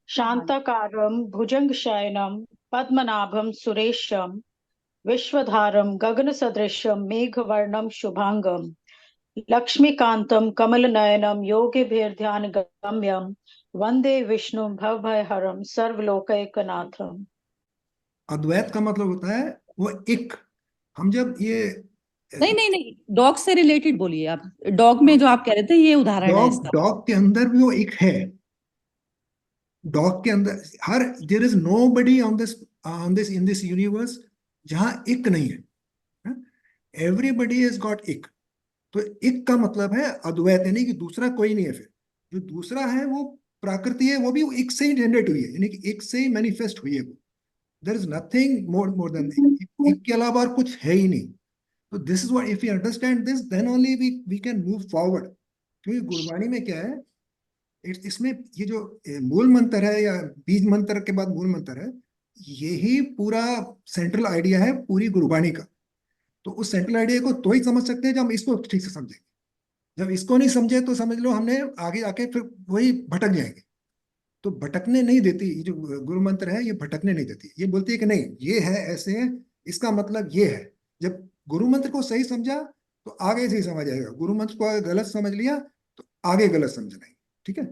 शांताकारं भुजंगशयनं पद्मनाभं सुरेशं विश्वधारं गगनसदृशं मेघवर्णं शुभांगं लक्ष्मीकान्तं कमलनयनं योगिभिर्ध्यानगम्यं वन्दे विष्णुं भवभयहरं सर्वलोकैकनाथम्। अद्वैत का मतलब होता है वो एक। हम जब ये नहीं नहीं नहीं, डॉग से रिलेटेड बोलिए आप। डॉग में जो आप कह रहे थे ये उदाहरण है डॉग इसका। डॉग के अंदर भी वो एक है। डॉग के अंदर हर there is nobody on this in this universe जहां एक नहीं है। एवरीबडी इज गॉट एक। तो एक का मतलब है अद्वैत, यानी कि दूसरा कोई नहीं है। फिर जो दूसरा है वो प्रकृति है, वो भी एक से ही जनरेट हुई है, यानी कि एक से ही मैनिफेस्ट हुई है वो। There is nothing more than एक के अलावा और कुछ है ही नहीं। तो this is what, if you understand this then only we can move forward. क्योंकि गुरबाणी में क्या है, इसमें ये जो मूल मंत्र है या बीज मंत्र के बाद मूल मंत्र है, यही पूरा सेंट्रल आइडिया है पूरी गुरबाणी का। तो उस सेंट्रल आइडिया को तो ही समझ सकते हैं जब हम इसको ठीक से समझेंगे। जब इसको नहीं समझे तो समझ लो हमने आगे आके फिर वही भटक जाएंगे। तो भटकने नहीं देती ये जो गुरु मंत्र है, ये भटकने नहीं देती। ये बोलती है कि नहीं, ये है ऐसे है, इसका मतलब ये है। जब गुरु मंत्र को सही समझा तो आगे से ही समझ आएगा। गुरु मंत्र को अगर गलत समझ लिया तो आगे गलत समझना है। ठीक है।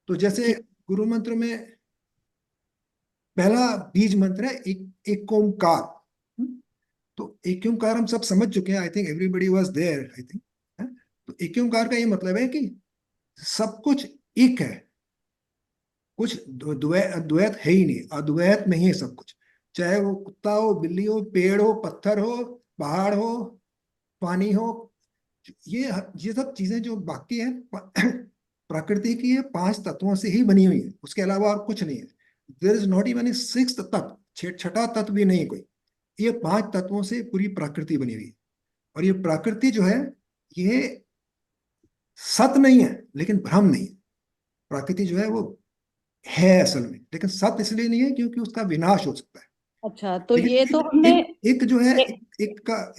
तो जैसे गुरु मंत्र में पहला बीज मंत्र है एक ओंकार। तो एक ओंकार हम सब समझ चुके हैं, I think everybody was there, I think. तो एक ओंकार का ये मतलब है कि सब कुछ एक है, कुछ द्वैत है ही नहीं, अद्वैत में ही है सब कुछ। चाहे वो कुत्ता हो, बिल्ली हो, पेड़ हो, पत्थर हो, पहाड़ हो, पानी हो, ये सब चीजें जो बाकी है प्रकृति की है, पांच तत्वों से ही बनी हुई है, उसके अलावा और कुछ नहीं है। There is not even a sixth तत्व, छठा तत्व भी नहीं कोई। ये पांच तत्वों से पूरी प्रकृति बनी हुई है। और ये प्रकृति जो है, ये सत नहीं है लेकिन भ्रम नहीं है। प्रकृति जो है वो है असल में, लेकिन सत इसलिए नहीं है क्योंकि उसका विनाश हो सकता है। अच्छा, तो लेकिन ये तो एक हमने एक, एक जो है एक,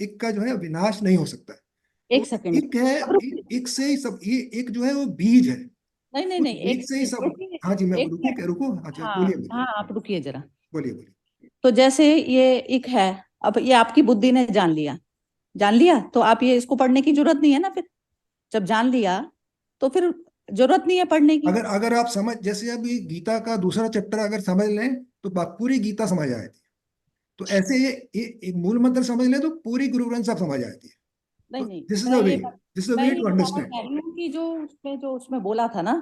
एक का जो है विनाश नहीं हो सकता है। एक तो सेकंड। एक है, अब रुकिए। एक से ही सब, ये एक जो है वो बीज है। नहीं नहीं उस नहीं, एक बीज से ही सेकंड सब। देखिए। हाँ जी, मैं एक रुको, सेकंड। क्या रुको, अच्छा हाँ बोलिए बोलिए। हाँ, आप रुकिए जरा। बोलिए बोलिए। तो जैसे ये एक है, अब ये आपकी बुद्धि ने जान लिया। जान लिया तो आप ये इसको पढ़ने की जरूरत नहीं है ना फिर। जब जान लिया तो फिर जरूरत नहीं है पढ़ने की। अगर अगर आप समझ, जैसे अभी गीता का दूसरा चैप्टर अगर समझ लें तो पूरी गीता समझ आती है। तो ऐसे ये मूल मंत्र समझ लें तो पूरी गुरु ग्रंथ साहब समझ आती है। नहीं तो नहीं, this is the way, this is the मैं वे ये टू बताना अंडरस्टैंड। चाह रही हूँ कि जो उसमें बोला था ना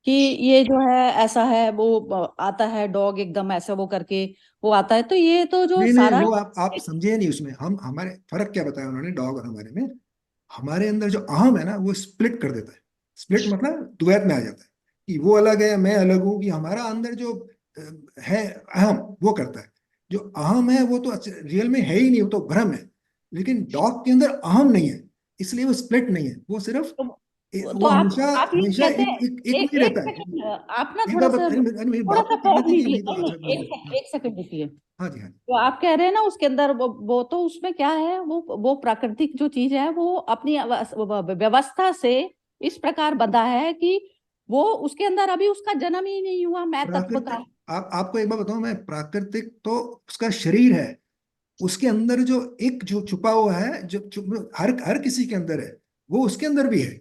कि ये जो है ऐसा है, वो आता है डॉग एकदम ऐसे वो करके वो आता है, तो ये तो जो नहीं नहीं, सारा वो आप समझे नहीं। उसमें हम हमारे फर्क क्या बताया उन्होंने डॉग और हमारे में। हमारे अंदर जो अहम है ना, वो स्प्लिट कर देता है। स्प्लिट मतलब द्वैत में आ जाता है कि वो अलग है, मैं अलग हूँ। कि हमारा अंदर जो है अहम, वो करता है। जो अहम है वो तो रियल में है ही नहीं, वो तो भ्रम है। लेकिन डॉग के अंदर अहम नहीं है, इसलिए वो स्प्लिट नहीं है। वो सिर्फ तो वो हमेशा आप ये हमेशा कहते हैं। एक में एक ही एक रहता है। सेकंड, आप ना एक थोड़ा बार सा मेरी थोड़ा बात सा तो करने पॉज दीजिए, लीजिए। नहीं तो नहीं अच्छा नहीं, बोलिए। हाँ एक सेकंड रुकिए। हाँ जी, हाँ जी। जो आप कह रहे हैं ना उसके अंदर वो तो उसमें क्या है, वो प्राकृतिक जो चीज है वो अपनी व्यवस्था से इस प्रकार बंधा है कि वो उसके अंदर अभी उसका जन्म ही नहीं हुआ मैं तत्व का। प्राकृतिक, आप आपको एक बार बताऊं मैं, प्राकृतिक तो उसका शरीर है। उसके अंदर जो एक जो छुपा हुआ है, जो हर हर किसी के अंदर है, वो उसके अंदर भी है।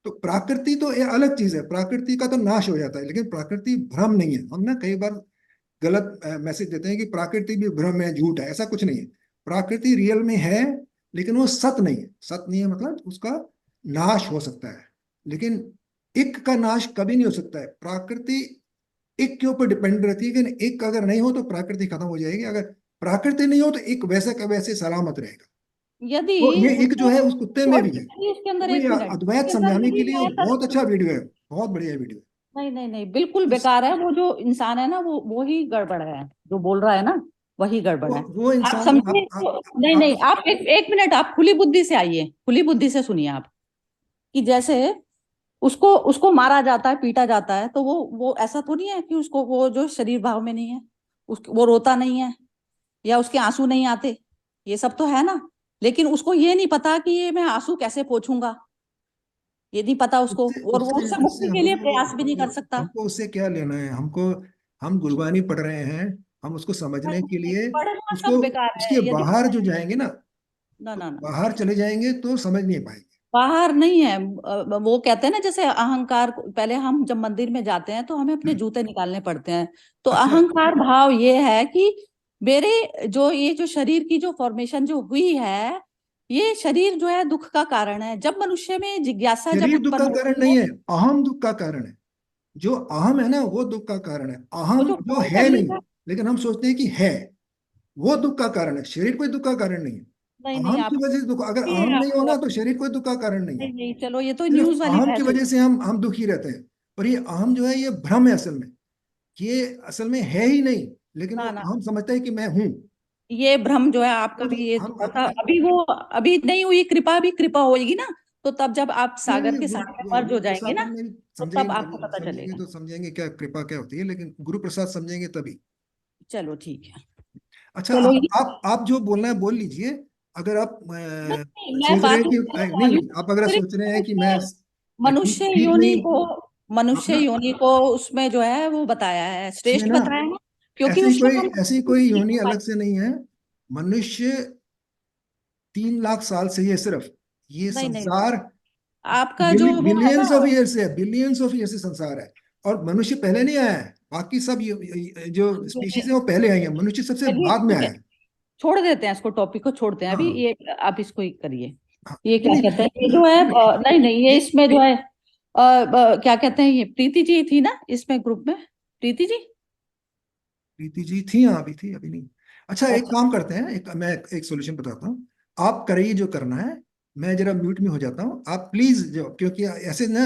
तो प्रकृति तो ये अलग चीज है, प्रकृति का तो नाश हो जाता है। लेकिन प्रकृति भ्रम नहीं है। हम ना कई बार गलत मैसेज देते हैं कि प्रकृति भी भ्रम है, झूठ है। ऐसा कुछ नहीं है। प्रकृति रियल में है, लेकिन वो सत नहीं है। सत नहीं है मतलब उसका नाश हो सकता है, लेकिन एक का नाश कभी नहीं हो सकता है। प्रकृति एक के ऊपर डिपेंड रहती है कि एक अगर नहीं हो तो प्रकृति खत्म हो जाएगी, अगर प्रकृति नहीं हो तो एक वैसे का वैसे सलामत रहेगा। यदि तो ये एक जो उसको है उस कुत्ते में भी है। यदि उसके अंदर तो ये एक मिनट अद्वैत उसके अंदर समझाने के यदि लिए वो मैं बहुत अच्छा वीडियो है, बहुत बढ़िया वीडियो है। नहीं नहीं नहीं, बिल्कुल इस बेकार है। वो जो इंसान है ना वो ही गड़बड़ है, जो बोल रहा है ना वही गड़बड़ है। वो आप इंसान समझे नहीं आप नहीं, आप एक एक मिनट, आप खुली बुद्धि से आइए, खुली बुद्धि से सुनिए आप। कि जैसे उसको उसको मारा जाता है, पीटा जाता है, तो वो ऐसा थोड़ी है कि उसको वो जो शरीर भाव में नहीं है, वो रोता नहीं है या उसके आंसू नहीं आते। ये सब तो है ना। लेकिन उसको ये नहीं पता कि ये मैं आंसू कैसे पोंछूंगा। ये नहीं पता उसको, उससे और वो उससे उससे उससे मुक्ति के लिए प्रयास भी नहीं कर हमको सकता। हमको उससे क्या लेना है? हमको, हम गुरबानी पढ़ रहे हैं, हम उसको समझने के लिए पढ़ना उसको, सब बेकार है उसके यदि बाहर जो जाएंगे ना, ना तो ना ना, बाहर चले जाएंगे तो समझ नहीं पाएंगे। बाहर नहीं है। वो कहते हैं ना, जैसे अहंकार, पहले हम जब मंदिर में जाते हैं तो हमें अपने जूते निकालने पड़ते हैं। तो अच्छा, अहंकार भाव ये है कि मेरे जो ये जो शरीर की जो फॉर्मेशन जो हुई है, ये शरीर जो है दुख का कारण है। जब मनुष्य में जिज्ञासा जब शरीर दुख का उत्पन्न कारण होती नहीं है, है, अहम दुख का कारण है। जो अहम है ना, वो दुख का कारण है। वो अहम जो जो पूर्ण है शरीर नहीं, है। लेकिन हम सोचते हैं कि है, वो दुख का कारण है। शरीर कोई दुख का कारण नहीं है। नहीं नहीं, अहम आप की वजह से दुख, अगर ये अहम नहीं आप होना तो शरीर कोई दुख का कारण नहीं है। नहीं नहीं, चलो ये तो सिर्फ न्यूज वाली अहम की बहस वजह हुई। से हम दुखी रहते हैं। और ये अहम जो है, ये भ्रम है असल में। ये असल में है ही नहीं, लेकिन वो ना ना, अहम समझता है कि मैं हूं। ये भ्रम जो है आपका तो भी, ये हम थोड़ा सा अपने, अभी वो, अभी नहीं हुई कृपा, भी कृपा होगी ना, तो तब जब आप नहीं सागर नहीं, के गुरु साथ में मर्ज गुरु हो जाएंगे प्रसाद ना, में तो तब आपको पता समझेंगे चलेगा। तो समझेंगे क्या कृपा क्या होती है, लेकिन गुरु प्रसाद समझेंगे तभी। चलो ठीक है। अच्छा, चलो ये, आप जो बोलना है बोल लीजिए। अगर आप नहीं, मैं सोच रहे बात हैं ये कि करने नहीं वाली नहीं, हूँ, आप अगर सिर्फ सोच रहे हैं कि मैं मनुष्य मनुष्य ठीक ठीक योनि नहीं, को, आप मनुष्य ना, योनि को उसमें जो है वो बताया है, इसमें श्रेष्ठ ना बताया है, क्योंकि उसमें हम ऐसी कुछ कोई सीख योनि पाए। अलग से नहीं है। मनुष्य 3 लाख साल से ही है सिर्फ, ये नहीं नहीं, संसार आपका जो वो है ना, बिलियंस ऑफ ईयर से है, बिलियंस ऑफ ईयर से संसार है। और मनुष्य पहले नहीं आया है। बाकी सब जो स्पीशीज है वो पहले आई है, मनुष्य सबसे चलिए बाद में ठीक आया है, है। छोड़ देते हैं इसको, टॉपिक को छोड़ते हैं अभी हाँ ये, आप इसको ही करिए। हाँ, ये क्या नहीं कहते हैं, ये जो है नहीं, नहीं नहीं, ये ये इसमें जो है क्या कहते हैं, ये प्रीति जी थी ना इसमें ग्रुप में, प्रीति जी। प्रीति जी थी, हाँ अभी थी, अभी नहीं। अच्छा, एक अच्छा, काम करते हैं, मैं एक सॉल्यूशन बताता हूँ। आप करिए जो करना है, मैं जरा म्यूट में हो जाता हूँ। आप प्लीज, जो क्योंकि ऐसे ना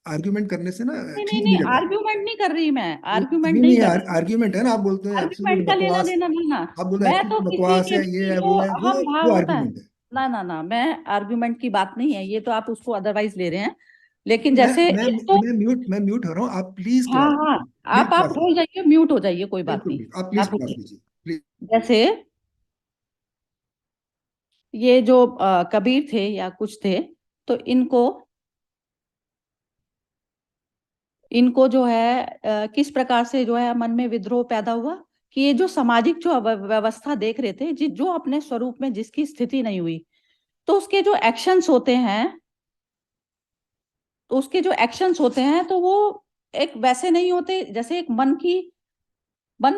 आर्ग्यूमेंट करने से ना नहीं नहीं ठीक नहीं नहीं, रहता। आर्ग्यूमेंट नहीं कर रही मैं, ये आर्ग्यूमेंट अभी नहीं नहीं, कर रही, आर्ग्यूमेंट है ना, आप बोलते हैं एब्सोल्यूट आर्ग्यूमेंट का लेना बकवास। देना नहीं ना। आप बोलते हैं मैं तो एब्सोल्यूट किसी बकवास के है, ये भी है जो वो है, अहम भाव वो होता है, आर्ग्यूमेंट है। ना ना ना, मैं आर्ग्यूमेंट की बात नहीं है ये, तो आप उसको अदरवाइज ले रहे हैं। लेकिन मैं जैसे मैं एक तो, मैं म्यूट हो रहा हूँ, आप प्लीज हाँ क्लास, हाँ, प्लीज आप क्लास, हो जाइए, म्यूट हो जाइए, कोई बात बिल्कुल नहीं। बिल्कुल, आप प्लीज आप क्लास लीजिए। लीजिए प्लीज। जैसे ये जो कबीर थे या कुछ थे, तो इनको इनको जो है किस प्रकार से जो है मन में विद्रोह पैदा हुआ, कि ये जो सामाजिक जो व्यवस्था देख रहे थे, जो अपने स्वरूप में जिसकी स्थिति नहीं हुई, तो उसके जो एक्शंस होते हैं, तो वो एक वैसे नहीं होते, जैसे एक मन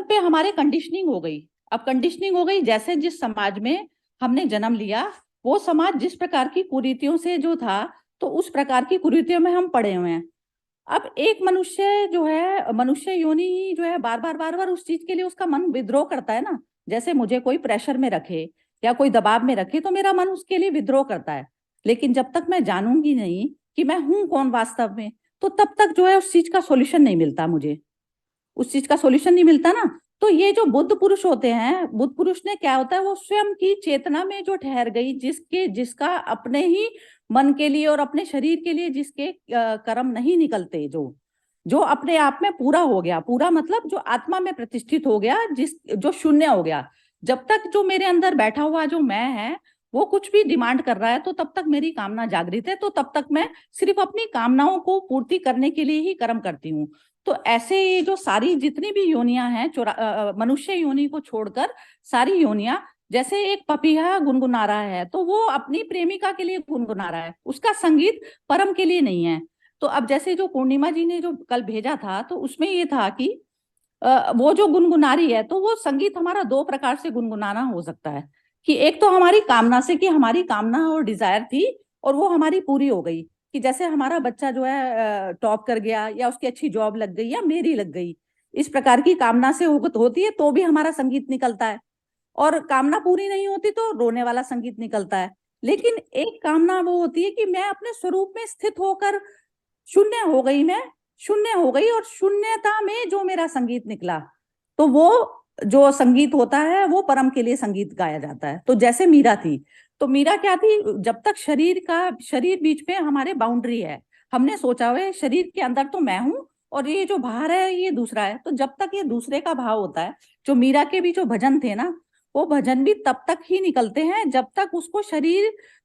पे हमारे कंडीशनिंग हो गई। अब कंडीशनिंग हो गई, जैसे जिस समाज में हमने जन्म लिया, वो समाज जिस प्रकार की कुरीतियों से जो था, तो उस प्रकार की कुरीतियों में हम पड़े हुए हैं। अब एक मनुष्य जो है, मनुष्य योनि ही जो है, बार बार उस चीज के लिए उसका मन विद्रोह करता है ना। जैसे मुझे कोई प्रेशर में रखे या कोई दबाव में रखे, तो मेरा मन उसके लिए विद्रोह करता है। लेकिन जब तक मैं जानूंगी नहीं कि मैं हूं कौन वास्तव में, तो तब तक जो है उस चीज का सॉल्यूशन नहीं मिलता मुझे, उस चीज का सॉल्यूशन नहीं मिलता ना। तो ये जो बुद्ध पुरुष होते हैं, बुद्ध पुरुष ने क्या होता है, वो स्वयं की चेतना में जो ठहर गई, जिसका अपने ही मन के लिए और अपने शरीर के लिए जिसके कर्म नहीं निकलते, जो जो अपने आप में पूरा हो गया, पूरा मतलब जो आत्मा में प्रतिष्ठित हो गया, जो शून्य हो गया। जब तक जो मेरे अंदर बैठा हुआ जो मैं है, वो कुछ भी डिमांड कर रहा है, तो तब तक मेरी कामना जागृत है, तो तब तक मैं सिर्फ अपनी कामनाओं को पूर्ति करने के लिए ही कर्म करती हूँ। तो ऐसे ये जो सारी जितनी भी योनियां हैं, मनुष्य योनि को छोड़कर सारी योनियां, जैसे एक पपीहा गुनगुना रहा है, तो वो अपनी प्रेमिका के लिए गुनगुना रहा है, उसका संगीत परम के लिए नहीं है। तो अब जैसे जो पूर्णिमा जी ने जो कल भेजा था, तो उसमें ये था कि वो जो गुनगुना रही है, तो वो संगीत हमारा दो प्रकार से गुनगुनाना हो सकता है। कि एक तो हमारी कामना से, कि हमारी कामना और डिजायर थी और वो हमारी पूरी हो गई, कि जैसे हमारा बच्चा जो है टॉप कर गया, या उसकी अच्छी जॉब लग गई, या मेरी लग गई, इस प्रकार की कामना से होती है, तो भी हमारा संगीत निकलता है। और कामना पूरी नहीं होती तो रोने वाला संगीत निकलता है। लेकिन एक कामना वो होती है कि मैं अपने स्वरूप में स्थित होकर शून्य हो गई, मैं शून्य हो गई, और शून्यता में जो मेरा संगीत निकला, तो वो जो संगीत होता है, वो परम के लिए संगीत गाया जाता है। तो जैसे मीरा थी, तो मीरा क्या थी, जब तक शरीर बीच में हमारे बाउंड्री है, हमने सोचा हुआ है शरीर के अंदर तो मैं हूं, और ये जो बाहर है ये दूसरा है, तो जब तक ये दूसरे का भाव होता है, जो मीरा के भी जो भजन थे ना, वो भजन भी तब तक ही निकलते हैं जब तक उसको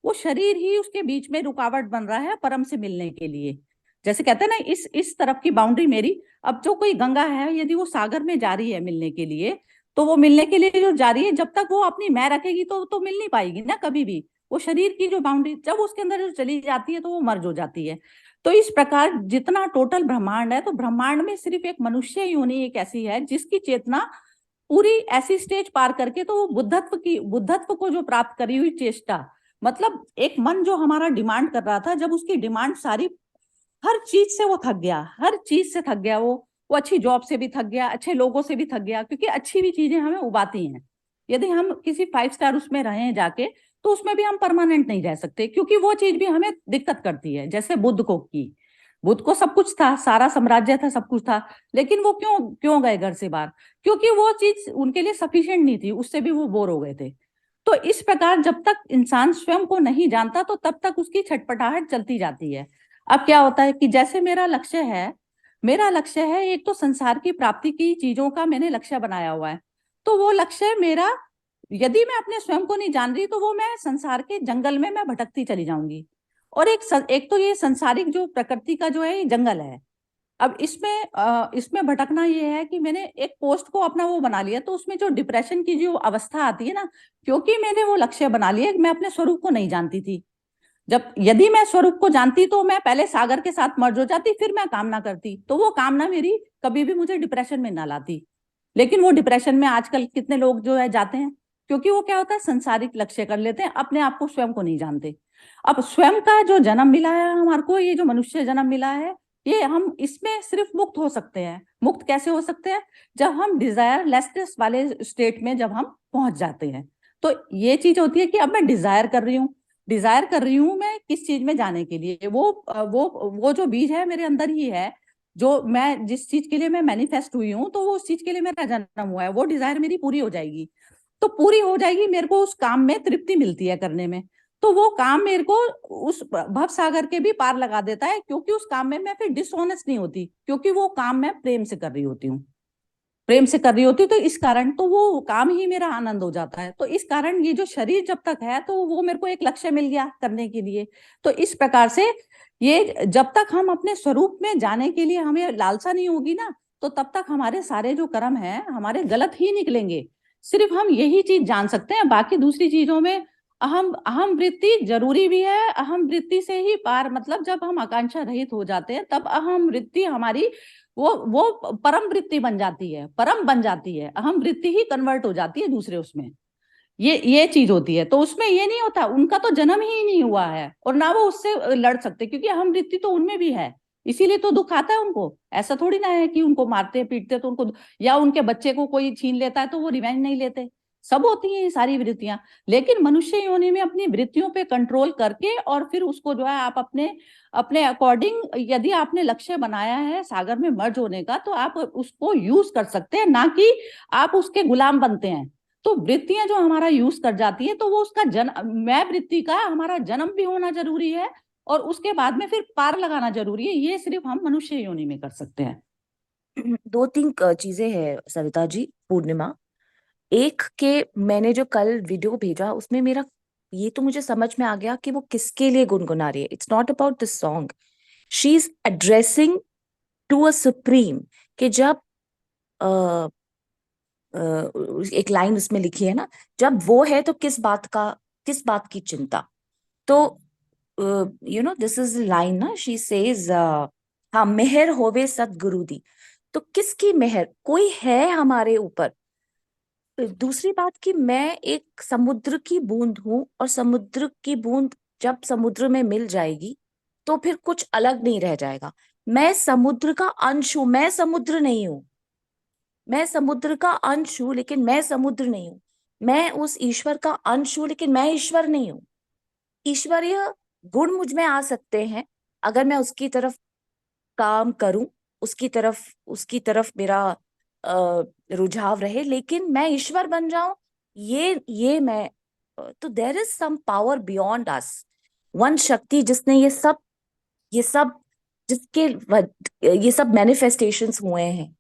वो शरीर ही उसके बीच में रुकावट बन रहा है परम से मिलने के लिए। जैसे कहते हैं ना, इस तरफ की बाउंड्री मेरी, अब जो कोई गंगा है यदि वो सागर में जा रही है मिलने के लिए, तो वो मिलने के लिए जो जा रही है, जब तक वो अपनी मैं रखेगी तो मिल नहीं पाएगी ना कभी भी। वो शरीर की जो बाउंड्री जब उसके अंदर जो चली जाती है तो वो मर्ज हो जाती है। तो इस प्रकार जितना टोटल ब्रह्मांड है, तो ब्रह्मांड में सिर्फ एक मनुष्य योनि एक ऐसी है जिसकी चेतना पूरी ऐसी स्टेज पार करके, तो वो बुद्धत्व को जो प्राप्त करी हुई चेष्टा, मतलब एक मन जो हमारा डिमांड कर रहा था, जब उसकी डिमांड सारी हर चीज से वो थक गया, हर चीज से थक गया, वो अच्छी जॉब से भी थक गया, अच्छे लोगों से भी थक गया, क्योंकि अच्छी भी चीजें हमें उबाती हैं। यदि हम किसी 5 स्टार उसमें रहें जाके, तो उसमें भी हम परमानेंट नहीं रह सकते, क्योंकि वो चीज भी हमें दिक्कत करती है। जैसे बुद्ध को सब कुछ था, सारा साम्राज्य था, सब कुछ था, लेकिन वो क्यों क्यों गए घर से बाहर? क्योंकि वो चीज उनके लिए सफिशिएंट नहीं थी, उससे भी वो बोर हो गए थे। तो इस प्रकार जब तक इंसान स्वयं को नहीं जानता, तो तब तक उसकी छटपटाहट चलती जाती है। अब क्या होता है कि जैसे मेरा लक्ष्य है एक तो संसार की प्राप्ति की चीजों का मैंने लक्ष्य बनाया हुआ है। तो वो लक्ष्य मेरा, यदि मैं अपने स्वयं को नहीं जान रही, तो वो मैं संसार के जंगल में मैं भटकती चली जाऊंगी। और एक तो ये संसारिक जो प्रकृति का जो है ये जंगल है। अब इसमें भटकना ये है कि मैंने एक पोस्ट को अपना वो बना लिया, तो उसमें जो डिप्रेशन की जो अवस्था आती है ना, क्योंकि मैंने वो लक्ष्य बना लिया, मैं अपने स्वरूप को नहीं जानती थी। जब यदि मैं स्वरूप को जानती, तो मैं पहले सागर के साथ मर्ज हो जाती, फिर मैं कामना करती, तो वो कामना मेरी कभी भी मुझे डिप्रेशन में ना लाती। लेकिन वो डिप्रेशन में आजकल कितने लोग जो है जाते हैं, क्योंकि वो क्या होता है, संसारिक लक्ष्य कर लेते हैं, अपने आप को स्वयं को नहीं जानते। अब स्वयं का जो जन्म मिला है हमारे को, ये जो मनुष्य जन्म मिला है, ये हम इसमें सिर्फ मुक्त हो सकते हैं। मुक्त कैसे हो सकते हैं? जब हम डिजायर लेसनेस वाले स्टेट में जब हम पहुंच जाते हैं। तो ये चीज होती है कि अब मैं डिजायर कर रही हूँ मैं किस चीज में जाने के लिए, वो जो बीज है मेरे अंदर ही है, जो मैं जिस चीज के लिए मैं मैनिफेस्ट हुई हूँ, तो वो उस चीज के लिए मेरा जन्म हुआ है, वो डिजायर मेरी पूरी हो जाएगी। तो पूरी हो जाएगी, मेरे को उस काम में तृप्ति मिलती है करने में। तो वो काम मेरे को उस भव सागर के भी पार लगा देता है, क्योंकि उस काम में मैं फिर डिसऑनेस्ट नहीं होती, क्योंकि वो काम मैं प्रेम से कर रही होती हूँ। तो इस कारण तो वो काम ही मेरा आनंद हो जाता है। तो इस कारण ये जो शरीर जब तक है, तो वो मेरे को एक लक्ष्य मिल गया करने के लिए। तो इस प्रकार से ये जब तक हम अपने स्वरूप में जाने के लिए हमें लालसा नहीं होगी ना, तो तब तक हमारे सारे जो कर्म हैं हमारे गलत ही निकलेंगे। सिर्फ हम यही चीज जान सकते हैं, बाकी दूसरी चीजों में अहम अहम वृत्ति जरूरी भी है। अहम वृत्ति से ही पार, मतलब जब हम आकांक्षा रहित हो जाते हैं, तब अहम वृत्ति हमारी वो परम वृत्ति बन जाती है, परम बन जाती है, अहम वृत्ति ही कन्वर्ट हो जाती है दूसरे उसमें। ये चीज होती है। तो उसमें ये नहीं होता, उनका तो जन्म ही नहीं हुआ है, और ना वो उससे लड़ सकते, क्योंकि अहम वृत्ति तो उनमें भी है, इसीलिए तो दुख आता है उनको। ऐसा थोड़ी ना है कि उनको मारते पीटते तो उनको, या उनके बच्चे को कोई छीन लेता है तो वो रिवेंज नहीं लेते। सब होती हैं ये सारी वृत्तियां। लेकिन मनुष्य योनि में अपनी वृत्तियों पे कंट्रोल करके, और फिर उसको जो है आप अपने अपने अकॉर्डिंग, यदि आपने लक्ष्य बनाया है सागर में मर्ज होने का, तो आप उसको यूज कर सकते हैं, ना कि आप उसके गुलाम बनते हैं। तो वृत्तियां जो हमारा यूज कर जाती है, तो वो उसका मैं वृत्ति का हमारा जन्म भी होना जरूरी है, और उसके बाद में फिर पार लगाना जरूरी है। ये सिर्फ हम मनुष्य योनि में कर सकते हैं। 2-3 चीजें हैं सविता जी, पूर्णिमा। एक के मैंने जो कल वीडियो भेजा, उसमें मेरा ये तो मुझे समझ में आ गया कि वो किसके लिए गुनगुना रही है। It's not about the song, she is addressing to a supreme. कि जब अ, एक लाइन उसमें लिखी है ना, जब वो है तो किस बात की चिंता। तो दिस इज लाइन ना, शी सेज हाँ, मेहर होवे सतगुरु दी। तो किसकी मेहर? कोई है हमारे ऊपर। दूसरी बात कि मैं एक समुद्र की बूंद हूं, और समुद्र की बूंद जब समुद्र में मिल जाएगी, तो फिर कुछ अलग नहीं रह जाएगा। मैं समुद्र का अंश हूं, मैं समुद्र नहीं हूं। मैं समुद्र का अंश हूं, लेकिन मैं समुद्र नहीं हूं। मैं उस ईश्वर का अंश हूं, लेकिन मैं ईश्वर नहीं हूं। ईश्वरीय गुण मुझ में आ सकते हैं अगर मैं उसकी तरफ काम करूं, उसकी तरफ मेरा रुझाव रहे, लेकिन मैं ईश्वर बन जाऊं, ये मैं तो there is some power beyond us, one शक्ति जिसने ये सब जिसके ये सब मैनिफेस्टेशंस हुए हैं।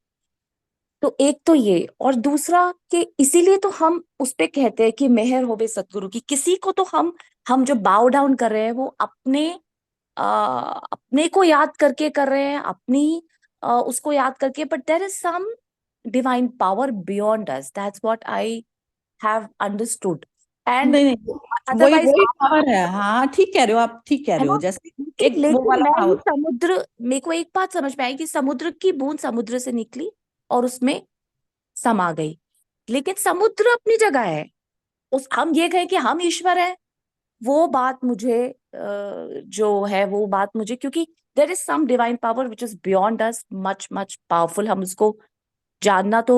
तो एक तो ये, और दूसरा कि इसीलिए तो हम उस पे कहते हैं कि मेहर होवे सतगुरु की। किसी को तो हम जो बाउ डाउन कर रहे हैं वो अपने को याद करके कर रहे हैं, अपनी उसको याद करके, but there is some divine power beyond us, that's what I have understood. And नहीं नहीं, वही अदरवाइज वही पावर है। हाँ ठीक कह रहे हो आप, ठीक कह है रहे ना। हो। जैसे लेकिन एक वो लेकिन वाला मैं ये कहावत, समुद्र, मेरे को एक बात समझ में आई कि समुद्र की बूंद समुद्र से निकली और उसमें समा गई, लेकिन समुद्र अपनी जगह है। उस हम ये कहें कि हम ईश्वर है, वो बात मुझे जो है वो बात मुझे, क्योंकि there is some divine power which is beyond us, much much powerful. हम उसको जानना तो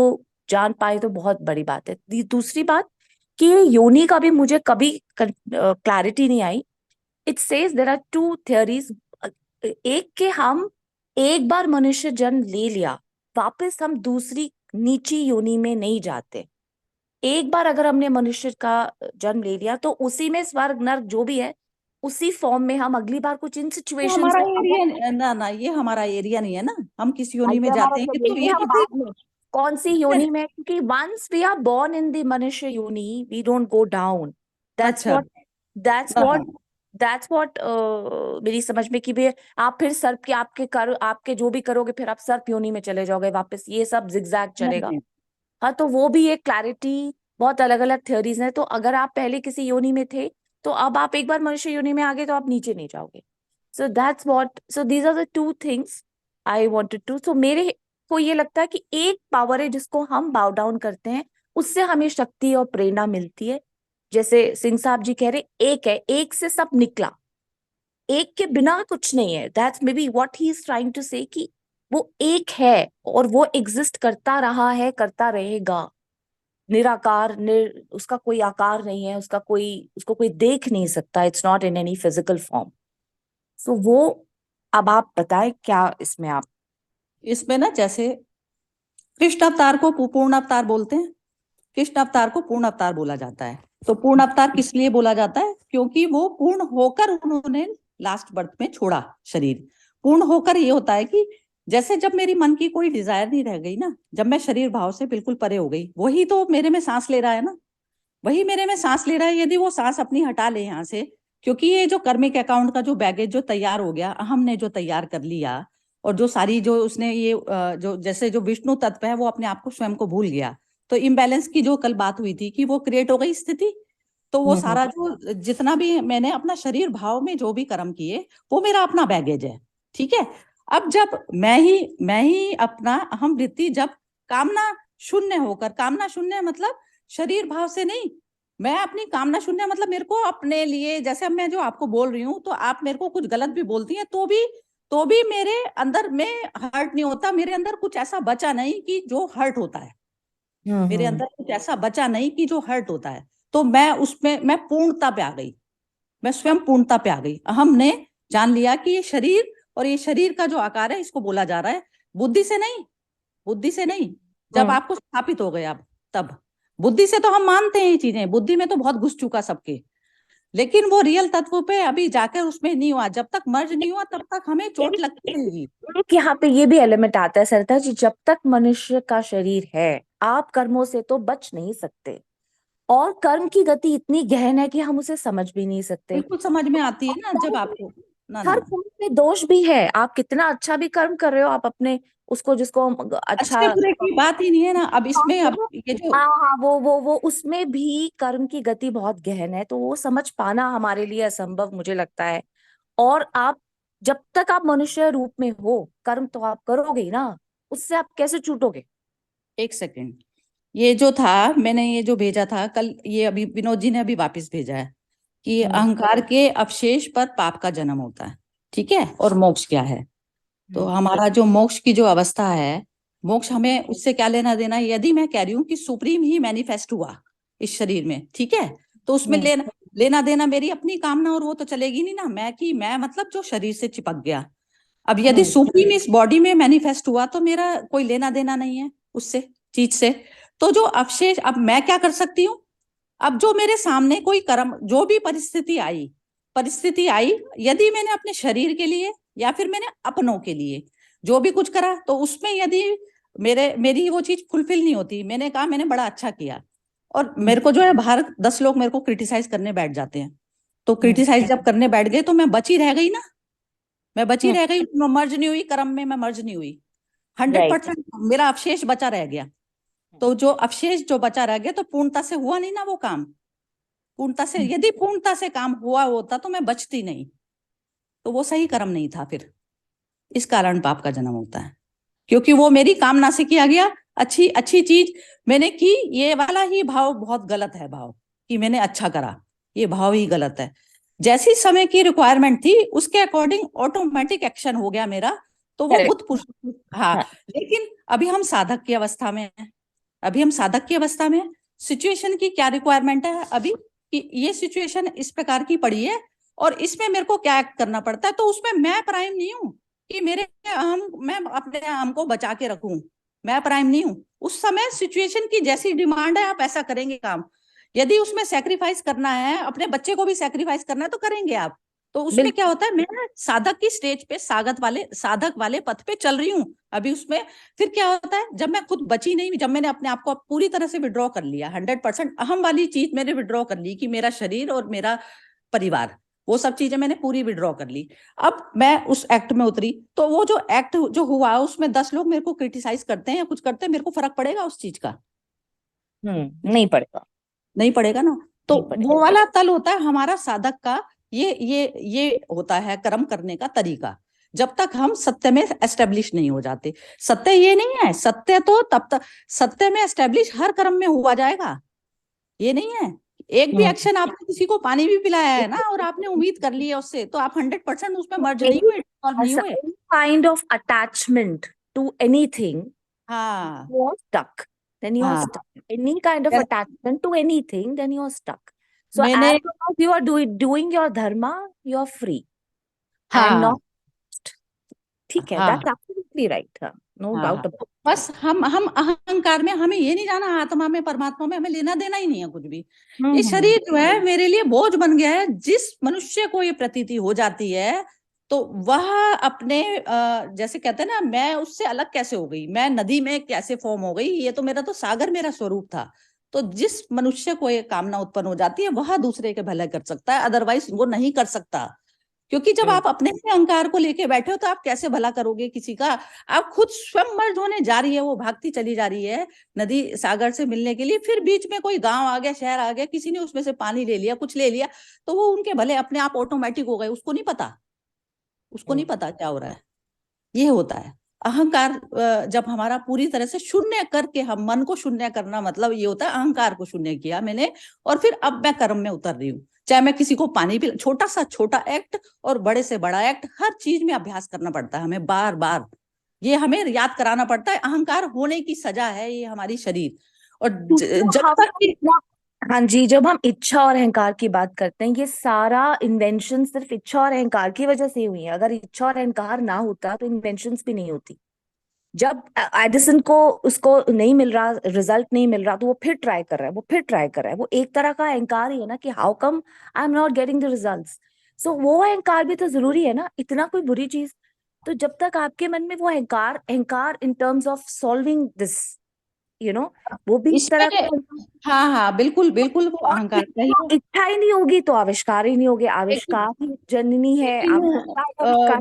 जान पाए तो बहुत बड़ी बात है। दूसरी बात कि ये योनि का भी मुझे कभी क्लैरिटी नहीं आई। It says there are two theories. एक के हम एक बार मनुष्य जन्म ले लिया, वापस हम दूसरी नीची योनि में नहीं जाते। एक बार अगर हमने मनुष्य का जन्म ले लिया तो उसी में स्वर्ग नर्क जो भी है उसी फॉर्म में हम अगली बार कुछ इन ये सिचुएशंस हमारा में अगर, एरिया ना ना, ये हमारा एरिया नहीं है ना, हम किस योनि आइए में हमारा जाते हैं चलिए तो ये ये हम तो बाद में कौन सी योनि में, क्योंकि once we are born in the मनुष्य योनि we don't go down. That's अच्छा। व्हाट दैट्स हाँ व्हाट हाँ। दैट्स व्हाट मेरी समझ में कि भी आप फिर सर्प के आपके जो भी करोगे फिर आप सर्प योनि में चले जाओगे वापस, ये सब जिगजैग नहीं चलेगा। नहीं, हाँ, तो वो भी एक क्लैरिटी, बहुत अलग अलग थ्योरीज हैं। तो अगर आप पहले किसी योनि में थे तो अब आप एक बार मनुष्य योनि में आ गए तो आप नीचे नहीं जाओगे। So that's what, so these are the two things I wanted to. So मेरे को ये लगता है कि एक पावर है जिसको हम बाउ डाउन करते हैं, उससे हमें शक्ति और प्रेरणा मिलती है। जैसे सिंह साहब जी कह रहे एक है, एक से सब निकला, एक के बिना कुछ नहीं है। That's maybe what he is trying to say कि वो एक है और वो एग्जिस्ट करता रहा है, करता रहेगा। निराकार, उसका कोई आकार नहीं है, उसको कोई देख नहीं सकता। It's not in any physical form. So वो, अब आप बताएं क्या इसमें आप। इसमें ना जैसे कृष्ण अवतार को पूर्ण अवतार बोलते हैं, कृष्ण अवतार को पूर्ण अवतार बोला जाता है। तो पूर्ण अवतार किस लिए बोला जाता है? क्योंकि वो पूर्ण होकर उन्होंने लास्ट बर्थ में छोड़ा शरीर। पूर्ण होकर ये होता है कि जैसे जब मेरी मन की कोई डिजायर नहीं रह गई ना, जब मैं शरीर भाव से बिल्कुल परे हो गई, वही तो मेरे में सांस ले रहा है ना, वही मेरे में सांस ले रहा है। यदि वो सांस अपनी हटा ले यहाँ से, क्योंकि ये जो कर्मिक अकाउंट का जो बैगेज जो तैयार हो गया, हमने जो तैयार कर लिया, और जो सारी जो उसने ये जो जैसे जो विष्णु तत्व है वो अपने आप को स्वयं को भूल गया। तो इम्बैलेंस की जो कल बात हुई थी कि वो क्रिएट हो गई स्थिति। तो वो सारा जो जितना भी मैंने अपना शरीर भाव में जो भी कर्म किए, वो मेरा अपना बैगेज है। ठीक है। अब जब मैं ही अपना अहम वृत्ति जब कामना शून्य होकर, कामना शून्य मतलब शरीर भाव से नहीं, मैं अपनी कामना शून्य मतलब मेरे को अपने लिए, जैसे अब मैं जो आपको बोल रही हूँ तो आप मेरे को कुछ गलत भी बोलती हैं तो भी मेरे अंदर में हर्ट नहीं होता। मेरे अंदर कुछ ऐसा बचा नहीं कि जो हर्ट होता है, मेरे अंदर कुछ ऐसा बचा नहीं कि जो हर्ट होता है। तो मैं उसमें मैं पूर्णता पे आ गई, मैं स्वयं पूर्णता पे आ गई। हमने जान लिया कि ये शरीर और ये शरीर का जो आकार है इसको बोला जा रहा है, बुद्धि से नहीं, बुद्धि से नहीं। जब आपको स्थापित हो गया तब बुद्धि से तो हम मानते हैं ये चीजें, बुद्धि में तो बहुत घुस चुका सबके, लेकिन वो रियल तत्व पे अभी जाकर उसमें नहीं हुआ। जब तक मर्ज नहीं हुआ तब तक हमें चोट लगती रहेगी। एक यहाँ पे ये भी एलिमेंट आता है सरिता जी, जब तक मनुष्य का शरीर है आप कर्मों से तो बच नहीं सकते, और कर्म की गति इतनी गहन है कि हम उसे समझ भी नहीं सकते। बिल्कुल समझ में आती है ना जब आपको, ना हर ना, कर्म में दोष भी है। आप कितना अच्छा भी कर्म कर रहे हो, आप अपने उसको जिसको अच्छा, अच्छे बुरे की बात ही नहीं है ना। अब इसमें अब ये जो हाँ हाँ, वो उसमें भी कर्म की गति बहुत गहन है, तो वो समझ पाना हमारे लिए असंभव मुझे लगता है। और आप जब तक आप मनुष्य रूप में हो कर्म तो आप करोगे ही ना, उससे आप कैसे छूटोगे। एक सेकंड, ये जो था मैंने ये जो भेजा था कल, ये अभी विनोद जी ने अभी वापस भेजा है कि अहंकार के अवशेष पर पाप का जन्म होता है। ठीक है। और मोक्ष क्या है? तो हमारा जो मोक्ष की जो अवस्था है, मोक्ष हमें उससे क्या लेना देना है? यदि मैं कह रही हूँ कि सुप्रीम ही मैनिफेस्ट हुआ इस शरीर में, ठीक है, तो उसमें लेना लेना देना मेरी अपनी कामना और वो तो चलेगी नहीं ना। मैं मतलब जो शरीर से चिपक गया। अब यदि सुप्रीम इस बॉडी में मैनिफेस्ट हुआ तो मेरा कोई लेना देना नहीं है उससे, चीज से। तो जो अवशेष, अब मैं क्या कर सकती हूँ? अब जो मेरे सामने कोई कर्म, जो भी परिस्थिति आई, यदि मैंने अपने शरीर के लिए या फिर मैंने अपनों के लिए जो भी कुछ करा, तो उसमें यदि मेरी वो चीज फुलफिल नहीं होती। मैंने कहा मैंने बड़ा अच्छा किया, और मेरे को जो है बाहर 10 लोग मेरे को क्रिटिसाइज करने बैठ जाते हैं, तो क्रिटिसाइज जब करने बैठ गए तो मैं बची रह गई ना, मैं बची रह गई, मैं मर्ज नहीं हुई कर्म में, मैं मर्ज नहीं हुई, 100% मेरा अवशेष बचा रह गया। तो जो अवशेष जो बचा रह गया, तो पूर्णता से हुआ नहीं ना वो काम। पूर्णता से, यदि पूर्णता से काम हुआ होता तो मैं बचती नहीं, तो वो सही कर्म नहीं था फिर। इस कारण पाप का जन्म होता है, क्योंकि वो मेरी कामना से किया गया, अच्छी अच्छी चीज मैंने की, ये वाला ही भाव बहुत गलत है, भाव कि मैंने अच्छा करा, ये भाव ही गलत है। जैसी समय की रिक्वायरमेंट थी उसके अकॉर्डिंग ऑटोमेटिक एक्शन हो गया मेरा, तो वो बुद्ध पुरुष। हाँ, लेकिन अभी हम साधक की अवस्था में हैं, अभी हम साधक की अवस्था में हैं। सिचुएशन की क्या रिक्वायरमेंट है अभी, कि ये सिचुएशन इस प्रकार की पड़ी है और इसमें मेरे को क्या एक्ट करना पड़ता है, तो उसमें मैं प्राइम नहीं हूँ कि मैं अपने अहम को बचा के रखूं, मैं प्राइम नहीं हूं। उस समय सिचुएशन की जैसी डिमांड है आप ऐसा करेंगे काम। यदि उसमें सेक्रीफाइस करना है, अपने बच्चे को भी सेक्रीफाइस करना है, तो करेंगे आप। तो उसमें क्या होता है, मैं साधक की स्टेज पे साधक वाले पथ पे चल रही हूँ अभी। उसमें फिर क्या होता है, जब मैं खुद बची नहीं, जब मैंने अपने आप को पूरी तरह से विड्रॉ कर लिया, 100% अहम वाली चीज मैंने विड्रॉ कर ली, कि मेरा शरीर और मेरा परिवार, वो सब चीजें मैंने पूरी विड्रॉ कर ली। अब मैं उस एक्ट में उतरी, तो वो जो एक्ट जो हुआ उसमें 10 लोग मेरे को क्रिटिसाइज करते हैं या कुछ करते हैं, मेरे को फर्क पड़ेगा उस चीज का? नहीं पड़ेगा, नहीं पड़ेगा ना। तो नहीं पड़ेगा। वो वाला तल होता है हमारा साधक का, ये होता है कर्म करने का तरीका, जब तक हम सत्य में एस्टेब्लिश नहीं हो जाते। सत्य ये नहीं है, सत्य तो तब तक सत्य में एस्टेब्लिश हर कर्म में हुआ जाएगा। ये नहीं है एक भी एक्शन आपने किसी को पानी भी पिलाया है ना, और आपने उम्मीद कर ली है उससे, तो आप 100% उसमें मर्ज नहीं हुए, डिसॉल्व नहीं हुए। Kind of attachment to anything, हाँ you are stuck. Then you are हाँ, stuck. Any kind of attachment to anything, then you are stuck. So मैंने, as long as you are doing your dharma, you are free and हाँ not. ठीक है, हाँ that's absolutely right. No doubt हाँ, about it. बस हम अहंकार में, हमें ये नहीं जाना आत्मा में परमात्मा में, हमें लेना देना ही नहीं है कुछ भी। ये शरीर जो है मेरे लिए बोझ बन गया है। जिस मनुष्य को ये प्रतीति हो जाती है, तो वह अपने जैसे कहते हैं ना, मैं उससे अलग कैसे हो गई, मैं नदी में कैसे फॉर्म हो गई, ये तो मेरा तो सागर मेरा स्वरूप था। तो जिस मनुष्य को ये कामना उत्पन्न हो जाती है, वह दूसरे के भले कर सकता है, अदरवाइज वो नहीं कर सकता। क्योंकि जब आप अपने ही अहंकार को लेके बैठे हो, तो आप कैसे भला करोगे किसी का? आप खुद स्वयं मर्ज होने जा रही है, वो भागती चली जा रही है नदी सागर से मिलने के लिए, फिर बीच में कोई गांव आ गया, शहर आ गया, किसी ने उसमें से पानी ले लिया, कुछ ले लिया, तो वो उनके भले अपने आप ऑटोमेटिक हो गए, उसको नहीं पता, उसको नहीं पता क्या हो रहा है। ये होता है अहंकार। जब हमारा पूरी तरह से शून्य करके, हम मन को शून्य करना, मतलब ये होता है अहंकार को शून्य किया मैंने, और फिर अब मैं कर्म में उतर रही हूँ। चाहे मैं किसी को पानी पिला, छोटा सा छोटा एक्ट और बड़े से बड़ा एक्ट, हर चीज में अभ्यास करना पड़ता है हमें, बार बार ये हमें याद कराना पड़ता है। अहंकार होने की सजा है ये हमारी शरीर। और जब तक हाँ जी, जब हम इच्छा और अहंकार की बात करते हैं, ये सारा इन्वेंशन सिर्फ इच्छा और अहंकार की वजह से हुई है। अगर इच्छा और अहंकार ना होता तो इन्वेंशंस भी नहीं होती। जब एडिसन को उसको नहीं मिल रहा, रिजल्ट नहीं मिल रहा, तो वो फिर ट्राई कर रहा है, वो फिर ट्राई कर रहा है। वो एक तरह का अहंकार ही है ना, कि how come I am not getting the results. So वो अहंकार भी तो जरूरी है ना, इतना कोई बुरी चीज। तो जब तक आपके मन में वो अहंकार in terms of solving this, वो भी इस तरह का हाँ हाँ, बिल्कुल बिल्कुल, वो अहंकार का ही है। इच्छा ही नहीं होगी तो आविष्कार ही नहीं होगी। आविष्कार ही जननी है, आविष्कार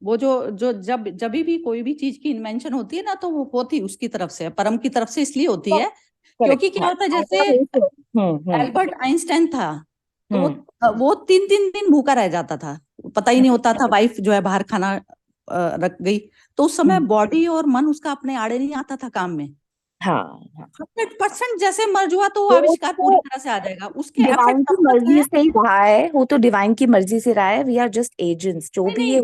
वो जो जब भी कोई भी चीज की इन्वेंशन होती है ना, तो वो होती उसकी तरफ से, परम की तरफ से इसलिए होती है, क्योंकि क्या होता है, जैसे एल्बर्ट आइंस्टाइन था, तो वो 3-3 दिन भूखा रह जाता था, पता ही नहीं होता था। वाइफ जो है बाहर खाना रख गई, तो उस समय बॉडी और मन उसका अपने आड़े नहीं आता था काम में। हाँ, 100% जैसे मर्ज हुआ तो वो आविष्कार पूरी तरह से आ जाएगा। उसके डिवाइन की मर्जी से ही रहा है, वो तो डिवाइन की मर्जी से रहा है। वी आर जस्ट एजेंट्स, जो भी ये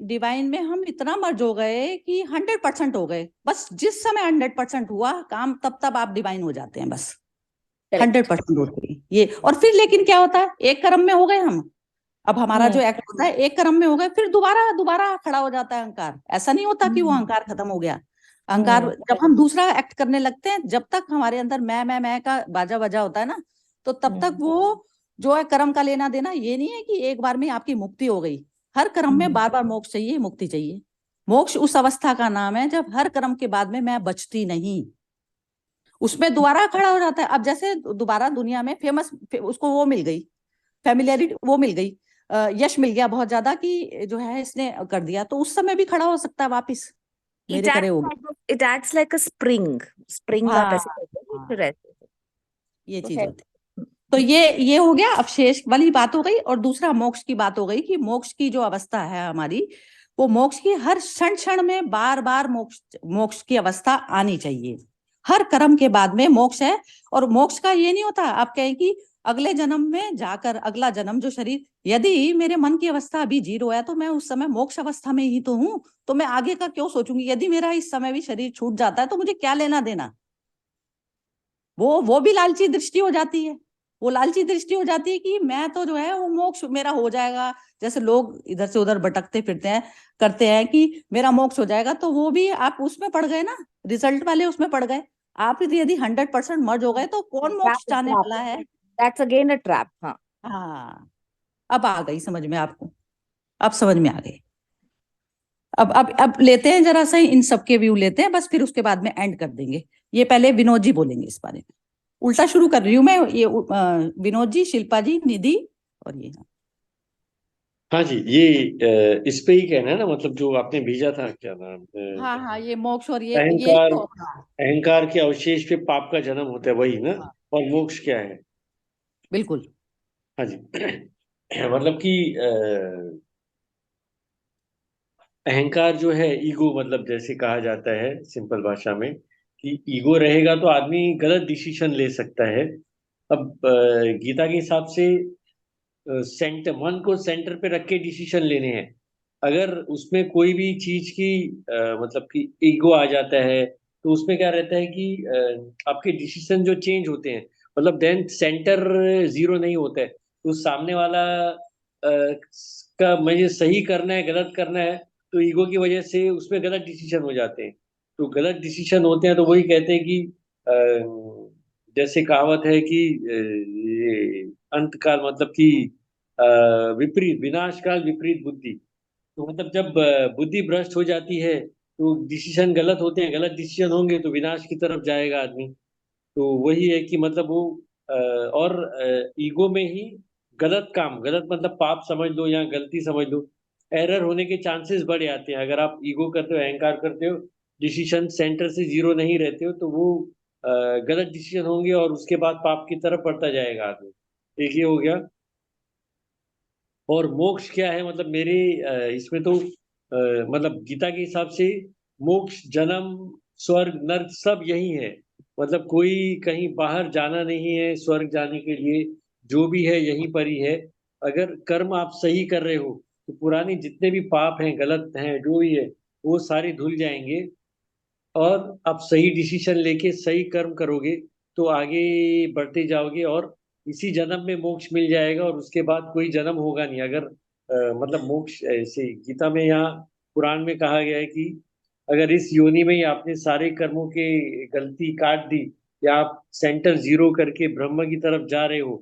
डिवाइन में हम इतना मर्ज हो गए कि 100% हो गए। बस जिस समय 100% हुआ काम, तब आप डिवाइन हो जाते हैं, बस 100% होते हैं ये। और फिर लेकिन क्या होता है, एक कर्म में हो गए हम, अब हमारा जो एक्ट होता है एक कर्म में हो गए, फिर दोबारा खड़ा हो जाता है अहंकार। ऐसा नहीं होता कि वो अहंकार खत्म हो गया। अहंकार जब हम दूसरा एक्ट करने लगते हैं, जब तक हमारे अंदर मैं का बाजा बजा होता है ना, तो तब तक वो जो है कर्म का लेना देना, ये नहीं है कि एक बार में आपकी मुक्ति हो गई। हर कर्म में बार बार मोक्ष चाहिए, मुक्ति चाहिए, मोक्ष उस अवस्था का नाम है जब हर कर्म के बाद में मैं बचती नहीं, उसमें दोबारा खड़ा हो जाता है। अब जैसे दोबारा दुनिया में फेमस, उसको वो मिल गई, फेमिलियरिटी वो मिल गई, यश मिल गया बहुत ज्यादा कि जो है इसने कर दिया, तो उस समय भी खड़ा हो सकता है वापिस, मेरे करे हो गया। It acts like a spring आप हाँ ऐसे कहते हैं हाँ, फिर ऐसे ये तो चीज है। होती है। तो ये हो गया, अवशेष वाली बात हो गई। और दूसरा मोक्ष की बात हो गई कि मोक्ष की जो अवस्था है हमारी, वो मोक्ष की हर क्षण क्षण में बार बार मोक्ष की अवस्था आनी चाहिए। हर कर्म के बाद में मोक्ष है। और मोक्ष का ये नहीं होता आप कहें कि अगले जन्म में जाकर, अगला जन्म जो शरीर, यदि मेरे मन की अवस्था अभी 0 है तो मैं उस समय मोक्ष अवस्था में ही तो हूं, तो मैं आगे का क्यों सोचूंगी? यदि मेरा इस समय भी शरीर छूट जाता है तो मुझे क्या लेना देना? वो भी लालची दृष्टि हो जाती है। वो लालची दृष्टि हो जाती है कि मैं तो जो है वो मोक्ष मेरा हो जाएगा। जैसे लोग इधर से उधर भटकते फिरते हैं, करते हैं कि मेरा मोक्ष हो जाएगा, तो वो भी आप उसमें पड़ गए ना, रिजल्ट वाले उसमें पड़ गए। आप यदि 100% मर्ज हो गए तो कौन मोक्ष चाहने वाला है? That's again a trap. हाँ, हाँ, अब आ गई समझ में आपको, अब समझ में आ गई। अब लेते हैं जरा सा इन सबके व्यू लेते हैं बस, फिर उसके बाद में एंड कर देंगे। ये पहले विनोद जी बोलेंगे इस बारे में। उल्टा शुरू कर रही हूँ मैं, ये विनोद जी, शिल्पा जी, निधि और ये। हाँ जी, ये इस पे ही कहना है ना, मतलब जो आपने भेजा था, क्या नाम हाँ हाँ, ये मोक्ष और ये अहंकार, तो अहंकार के अवशेष पे पाप का जन्म होता है, वही ना। हाँ, और मोक्ष क्या है? बिल्कुल। हाँ जी। मतलब कि अहंकार जो है, ईगो, मतलब जैसे कहा जाता है सिंपल भाषा में कि ईगो रहेगा तो आदमी गलत डिसीजन ले सकता है। अब गीता के हिसाब से सेंटर, मन को सेंटर पे रख के डिसीजन लेने हैं। अगर उसमें कोई भी चीज की मतलब कि ईगो आ जाता है, तो उसमें क्या रहता है कि आपके डिसीजन जो चेंज होते हैं, मतलब देन सेंटर जीरो नहीं होता है, तो सामने वाला का मुझे सही करना है, गलत करना है, तो ईगो की वजह से उसमें गलत डिसीजन हो जाते हैं। तो गलत डिसीजन होते हैं, तो वही कहते हैं कि जैसे कहावत है कि ये अंत काल, मतलब कि विपरीत विनाश काल विपरीत बुद्धि। तो मतलब जब बुद्धि भ्रष्ट हो जाती है तो डिसीजन गलत होते हैं, गलत डिसीजन होंगे तो विनाश की तरफ जाएगा आदमी। तो वही है कि मतलब वो और ईगो में ही गलत काम, गलत मतलब पाप समझ लो या गलती समझ लो, एरर होने के चांसेस बढ़ जाते हैं। अगर आप ईगो करते हो, अहंकार करते हो, डिसीजन सेंटर से जीरो नहीं रहते हो, तो वो गलत डिसीजन होंगे और उसके बाद पाप की तरफ बढ़ता जाएगा आदमी। एक ये हो गया। और मोक्ष क्या है, मतलब मेरे इसमें तो मतलब गीता के हिसाब से मोक्ष, जन्म, स्वर्ग, नर्क सब यही है। मतलब कोई कहीं बाहर जाना नहीं है स्वर्ग जाने के लिए, जो भी है यहीं पर ही है। अगर कर्म आप सही कर रहे हो तो पुराने जितने भी पाप हैं, गलत हैं, जो भी है, वो सारे धुल जाएंगे। और आप सही डिसीजन लेके सही कर्म करोगे तो आगे बढ़ते जाओगे, और इसी जन्म में मोक्ष मिल जाएगा और उसके बाद कोई जन्म होगा नहीं। अगर मतलब मोक्ष ऐसे गीता में, यहाँ पुराण में कहा गया है कि अगर इस योनि में ही आपने सारे कर्मों के गलती काट दी, या आप सेंटर जीरो करके ब्रह्म की तरफ जा रहे हो,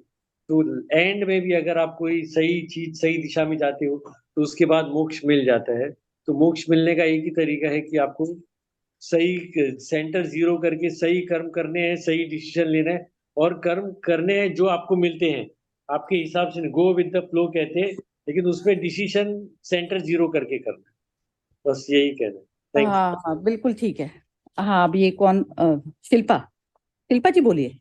तो एंड में भी अगर आप कोई सही चीज, सही दिशा में जाते हो, तो उसके बाद मोक्ष मिल जाता है। तो मोक्ष मिलने का एक ही तरीका है कि आपको सही सेंटर जीरो करके सही कर्म करने हैं, सही डिसीजन लेना है, और कर्म करने हैं जो आपको मिलते हैं आपके हिसाब से। गो विद द फ्लो कहते हैं, लेकिन उसमें डिसीजन सेंटर जीरो करके करना है। बस यही कहना है। Thank you. हाँ हाँ, बिल्कुल ठीक है। हाँ, अब ये कौन, शिल्पा, शिल्पा जी बोलिए।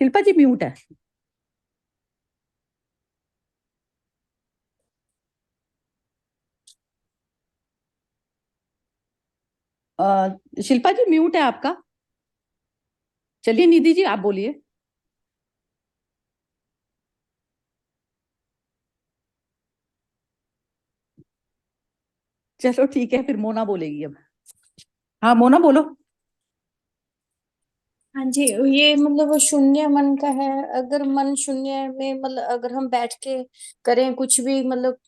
शिल्पा जी म्यूट है। शिल्पा जी म्यूट है आपका। चलिए निधि जी आप बोलिए। चलो ठीक है, फिर मोना बोलेगी अब। हाँ मोना बोलो। हाँ जी, ये मतलब वो शून्य मन का है। अगर मन शून्य में, मतलब अगर हम बैठ के करें कुछ भी, मतलब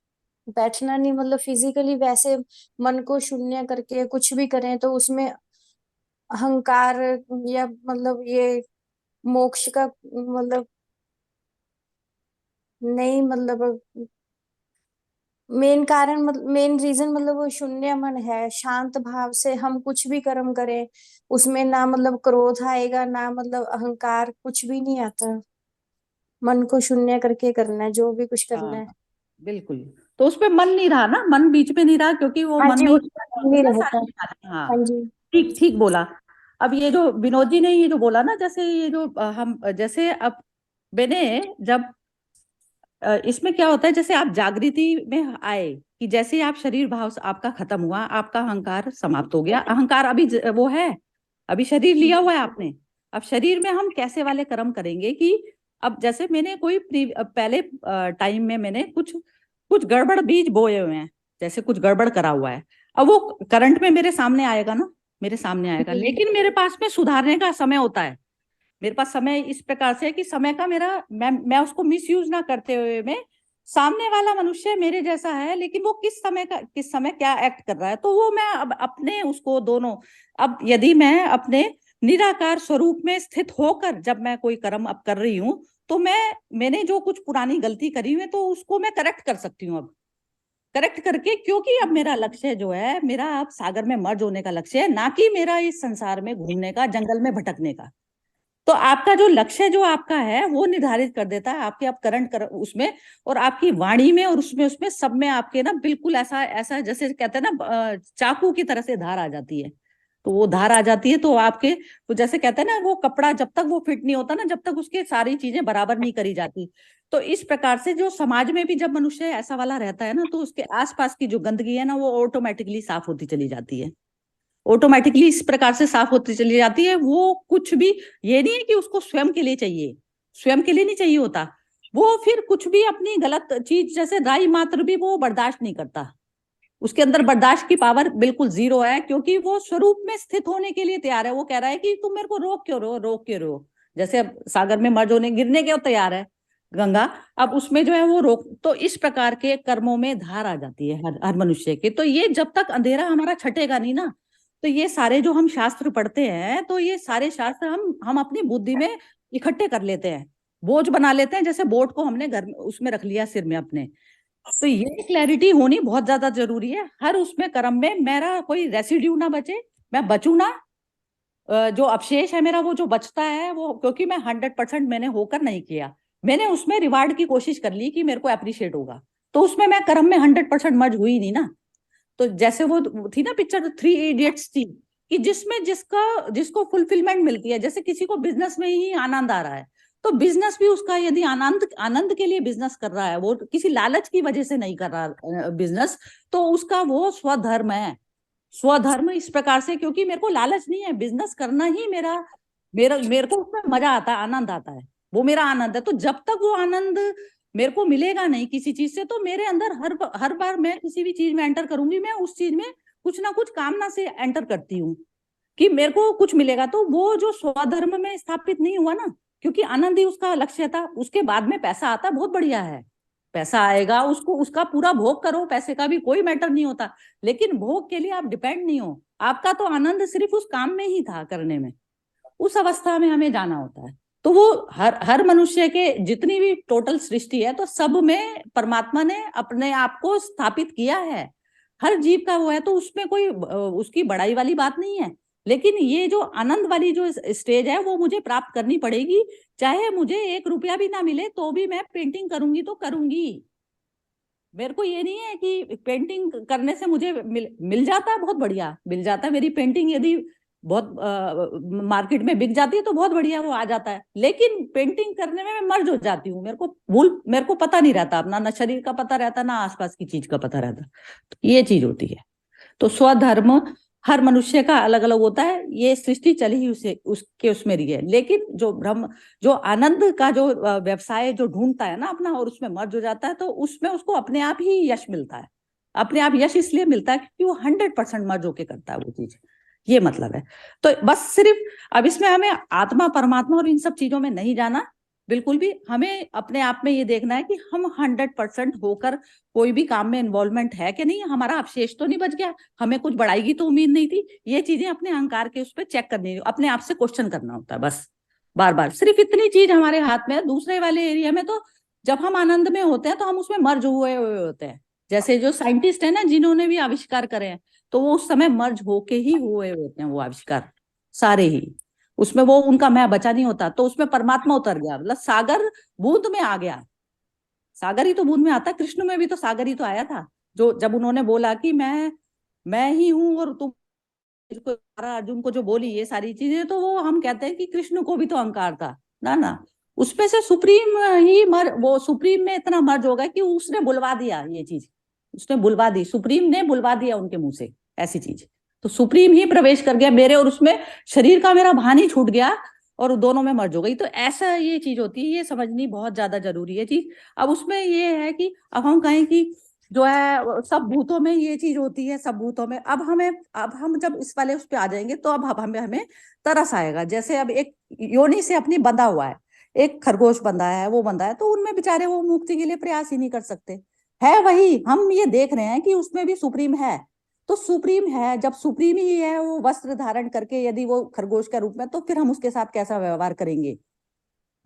बैठना नहीं, मतलब फिजिकली वैसे मन को शून्य करके कुछ भी करें, तो उसमें अहंकार या मतलब ये मोक्ष का मतलब नहीं, मतलब मेन कारण मतलब मेन रीजन मतलब वो शून्य मन है। शांत भाव से हम कुछ भी कर्म करें, उसमें ना मतलब क्रोध आएगा, ना मतलब अहंकार, कुछ भी नहीं आता। मन को शून्य करके करना है जो भी कुछ करना हाँ है। बिल्कुल। तो उस पे मन नहीं रहा ना, मन बीच में नहीं रहा, क्योंकि वो हाँ मन जी, में ही उसका मन नहीं ना रहता। सारी निकाली। हाँ हाँ जी। ठीक ठीक बोला। अब ये जो विनोद जी ने ये जो बोला ना, जैसे ये जो हम जैसे अब मैंने जब इसमें क्या होता है, जैसे आप जागृति में आए कि जैसे आप शरीर भाव से आपका खत्म हुआ, आपका अहंकार समाप्त हो गया। अहंकार अभी वो है, अभी शरीर लिया हुआ है आपने। अब शरीर में हम कैसे वाले कर्म करेंगे कि अब जैसे मैंने कोई पहले टाइम में मैंने कुछ कुछ गड़बड़ बीज बोए हुए हैं, जैसे कुछ गड़बड़ करा हुआ है। अब वो करंट में मेरे सामने आएगा ना, मेरे सामने आएगा, लेकिन मेरे पास में सुधारने का समय होता है। मेरे पास समय इस प्रकार से है कि समय का मेरा मैं उसको मिसयूज ना करते हुए मैं, सामने वाला मनुष्य मेरे जैसा है लेकिन वो किस समय क्या एक्ट कर रहा है, तो वो मैं अब अपने उसको दोनों, अब यदि मैं अपने निराकार स्वरूप में स्थित होकर जब मैं कोई कर्म अब कर रही हूँ, तो मैंने जो कुछ पुरानी गलती करी हुई है तो उसको मैं करेक्ट कर सकती हूँ अब, करेक्ट करके, क्योंकि अब मेरा लक्ष्य जो है, मेरा अब सागर में मर्ज होने का लक्ष्य है, ना कि मेरा इस संसार में घूमने का, जंगल में भटकने का। तो आपका जो लक्ष्य जो आपका है वो निर्धारित कर देता है आपके आप करंट कर उसमें, और आपकी वाणी में और उसमें उसमें सब में आपके ना बिल्कुल ऐसा ऐसा जैसे कहते हैं ना चाकू की तरह से धार आ जाती है। तो वो धार आ जाती है तो आपके, तो जैसे कहते हैं ना वो कपड़ा जब तक वो फिट नहीं होता ना, जब तक उसके सारी चीजें बराबर नहीं करी जाती। तो इस प्रकार से जो समाज में भी जब मनुष्य ऐसा वाला रहता है ना, तो उसके आसपास की जो गंदगी है ना वो ऑटोमेटिकली साफ होती चली जाती है, ऑटोमेटिकली इस प्रकार से साफ होती चली जाती है। वो कुछ भी, ये नहीं है कि उसको स्वयं के लिए चाहिए, स्वयं के लिए नहीं चाहिए होता, वो फिर कुछ भी अपनी गलत चीज जैसे राई मात्र भी वो बर्दाश्त नहीं करता, उसके अंदर बर्दाश्त की पावर बिल्कुल जीरो है, क्योंकि वो स्वरूप में स्थित होने के लिए तैयार है। वो कह रहा है कि तुम मेरे को रोक क्यों रहो, रोक क्यों रहो, जैसे अब सागर में मर्ज होने गिरने के तैयार है गंगा, अब उसमें जो है वो रोक, तो इस प्रकार के कर्मों में धार आ जाती है हर मनुष्य के। तो ये जब तक अंधेरा हमारा छटेगा नहीं ना, तो ये सारे जो हम शास्त्र पढ़ते हैं, तो ये सारे शास्त्र हम अपनी बुद्धि में इकट्ठे कर लेते हैं, बोझ बना लेते हैं, जैसे बोट को हमने घर में उसमें रख लिया सिर में अपने। तो ये क्लैरिटी होनी बहुत ज्यादा जरूरी है, हर उसमें कर्म में मेरा कोई रेसिड्यू ना बचे, मैं बचूं ना, जो अवशेष है मेरा वो जो बचता है वो, क्योंकि मैं 100% मैंने होकर नहीं किया, मैंने उसमें रिवार्ड की कोशिश कर ली कि मेरे को अप्रिशिएट होगा, तो उसमें मैं कर्म में 100% मर्ज हुई नहीं ना। तो जैसे वो थी ना पिक्चर 3 इडियट्स थी, कि जिसमें जिसको फुलफिलमेंट मिलती है, जैसे किसी को बिजनेस में ही आनंद आ रहा है, तो बिजनेस भी उसका यदि आनंद आनंद के लिए बिजनेस कर रहा है, वो किसी लालच की वजह से नहीं कर रहा बिजनेस, तो उसका वो स्वधर्म है। स्वधर्म इस प्रकार से, क्योंकि मेरे को लालच नहीं है, बिजनेस करना ही मेरा मेरा मेरे को उसमें मजा आता है, आनंद आता है, वो मेरा आनंद है। तो जब तक वो आनंद मेरे को मिलेगा नहीं किसी चीज से, तो मेरे अंदर हर बार मैं किसी भी चीज में एंटर करूंगी, मैं उस चीज में कुछ ना कुछ कामना से एंटर करती हूँ कि मेरे को कुछ मिलेगा। तो वो जो स्वधर्म में स्थापित नहीं हुआ ना, क्योंकि आनंद ही उसका लक्ष्य था। उसके बाद में पैसा आता बहुत बढ़िया है, पैसा आएगा, उसको उसका पूरा भोग करो, पैसे का भी कोई मैटर नहीं होता, लेकिन भोग के लिए आप डिपेंड नहीं हो, आपका तो आनंद सिर्फ उस काम में ही था, करने में, उस अवस्था में हमें जाना होता है। तो वो हर हर मनुष्य के जितनी भी टोटल सृष्टि है, तो सब में परमात्मा ने अपने आप को स्थापित किया है, हर जीव का वो है, तो उसमें कोई उसकी बड़ाई वाली बात नहीं है। लेकिन ये जो आनंद वाली जो स्टेज है वो मुझे प्राप्त करनी पड़ेगी, चाहे मुझे 1 रुपया भी ना मिले तो भी मैं पेंटिंग करूंगी तो करूंगी। मेरे को ये नहीं है कि पेंटिंग करने से मुझे मिल जाता है, बहुत बढ़िया मिल जाता है, मेरी पेंटिंग यदि बहुत मार्केट में बिक जाती है तो बहुत बढ़िया वो आ जाता है, लेकिन पेंटिंग करने में मैं मर्ज हो जाती हूँ, मेरे को पता नहीं रहता अपना, ना शरीर का पता रहता, ना आसपास की चीज का पता रहता। तो ये चीज होती है। तो स्वधर्म हर मनुष्य का अलग अलग होता है, ये सृष्टि चली ही उसके उसमें रही है, लेकिन जो ब्रह्म जो आनंद का जो व्यवसाय जो ढूंढता है ना अपना, और उसमें मर्ज हो जाता है, तो उसमें उसको अपने आप ही यश मिलता है। अपने आप यश इसलिए मिलता है क्योंकि वो 100% मर्ज होके करता है वो चीज, ये मतलब है। तो बस सिर्फ अब इसमें हमें आत्मा परमात्मा और इन सब चीजों में नहीं जाना, बिल्कुल भी, हमें अपने आप में ये देखना है कि हम 100% होकर कोई भी काम में इन्वॉल्वमेंट है कि नहीं, हमारा अवशेष तो नहीं बच गया, हमें कुछ बढ़ाई की तो उम्मीद नहीं थी, ये चीजें अपने अहंकार के उस पर चेक करनी, अपने आप से क्वेश्चन करना होता है, बस बार बार सिर्फ इतनी चीज हमारे हाथ में है। दूसरे वाले एरिया में तो जब हम आनंद में होते हैं तो हम उसमें मर्ज हुए हुए होते हैं, जैसे जो साइंटिस्ट है ना, जिन्होंने भी आविष्कार करे हैं, तो वो उस समय मर्ज होके ही हुए होते हैं वो आविष्कार सारे ही। उसमें वो उनका मैं बचा नहीं होता, तो उसमें परमात्मा उतर गया, मतलब सागर बूंद में आ गया। सागर ही तो बूंद में आता है, कृष्ण में भी तो सागर ही तो आया था। जो जब उन्होंने बोला कि मैं ही हूं और तुम, अर्जुन को जो बोली ये सारी चीजें, तो वो हम कहते हैं कि कृष्ण को भी तो अहंकार था ना। ना, उसमें से सुप्रीम ही वो सुप्रीम में इतना मर्ज हो गया कि उसने बुलवा दिया ये चीज, उसने बुलवा दी, सुप्रीम ने बुलवा दिया उनके मुंह से ऐसी चीज। तो सुप्रीम ही प्रवेश कर गया मेरे, और उसमें शरीर का मेरा भान ही छूट गया और दोनों में मर्ज हो गई। तो ऐसा ये चीज होती है, ये समझनी बहुत ज्यादा जरूरी है चीज। अब उसमें ये है कि अब हम कहें कि जो है सब भूतों में ये चीज होती है, सब भूतों में। अब हम जब इस वाले उस पे आ जाएंगे तो अब हमें तरस आएगा। जैसे अब एक योनि से अपनी बंधा हुआ है, एक खरगोश बंधा है, वो बंधा है, तो उनमें बेचारे वो मुक्ति के लिए प्रयास ही नहीं कर सकते। है वही, हम ये देख रहे हैं कि उसमें भी सुप्रीम है। तो सुप्रीम है, जब सुप्रीम ही है वो वस्त्र धारण करके, यदि वो खरगोश के रूप में, तो फिर हम उसके साथ कैसा व्यवहार करेंगे?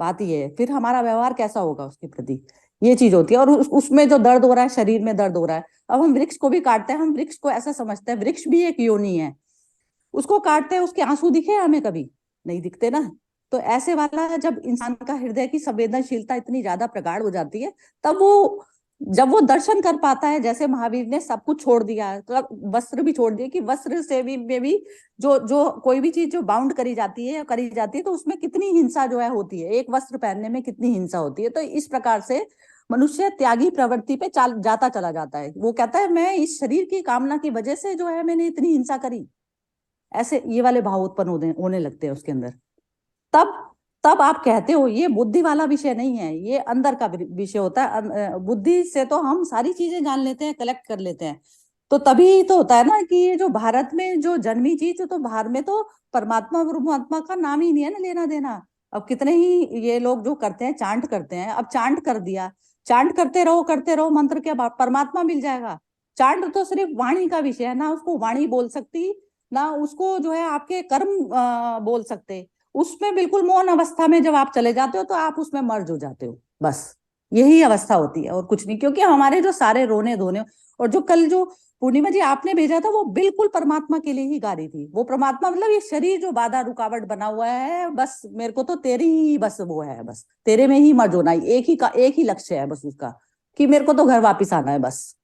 बात ये है, फिर हमारा व्यवहार कैसा होगा उसके प्रति, ये चीज होती है। और उसमें जो दर्द हो रहा है, शरीर में दर्द हो रहा है, अब हम वृक्ष को भी काटते हैं, हम वृक्ष को ऐसा समझते हैं वृक्ष भी एक योनि है, उसको काटते हैं, उसके आंसू दिखे हमें? कभी नहीं दिखते ना। तो ऐसे वाला जब इंसान का हृदय की संवेदनशीलता इतनी ज्यादा प्रगाढ़ हो जाती है, तब वो जब वो दर्शन कर पाता है, जैसे महावीर ने सब कुछ छोड़ दिया, तो वस्त्र भी छोड़ दिए, कि वस्त्र से भी में भी जो जो कोई भी चीज जो बाउंड करी जाती है या करी जाती है, तो उसमें कितनी हिंसा जो है होती है, एक वस्त्र पहनने में कितनी हिंसा होती है। तो इस प्रकार से मनुष्य त्यागी प्रवृत्ति पे जाता चला जाता है। वो कहता है मैं इस शरीर की कामना की वजह से जो है मैंने इतनी हिंसा करी, ऐसे ये वाले भाव उत्पन्न होने लगते हैं उसके अंदर। तब तब आप कहते हो ये बुद्धि वाला विषय नहीं है, ये अंदर का विषय होता है। बुद्धि से तो हम सारी चीजें जान लेते हैं, कलेक्ट कर लेते हैं। तो तभी तो होता है ना कि ये जो भारत में जो जन्मी चीज, तो बाहर में तो परमात्मा का नाम ही नहीं है ना लेना देना। अब कितने ही ये लोग जो करते हैं, चांट करते हैं, अब चांट कर दिया, चांट करते रहो मंत्र के परमात्मा मिल जाएगा। चांट तो सिर्फ वाणी का विषय है ना, उसको वाणी बोल सकती ना, उसको जो है आपके कर्म बोल सकते। उसमें बिल्कुल मौन अवस्था में जब आप चले जाते हो तो आप उसमें मर्ज हो जाते हो, बस यही अवस्था होती है और कुछ नहीं। क्योंकि हमारे जो सारे रोने धोने, और जो कल जो पूर्णिमा जी आपने भेजा था, वो बिल्कुल परमात्मा के लिए ही गा रही थी। वो परमात्मा मतलब ये शरीर जो बाधा रुकावट बना हुआ है, बस मेरे को तो तेरी ही बस वो है, बस तेरे में ही मर्ज होना, एक ही लक्ष्य है बस उसका, कि मेरे को तो घर वापिस आना है बस,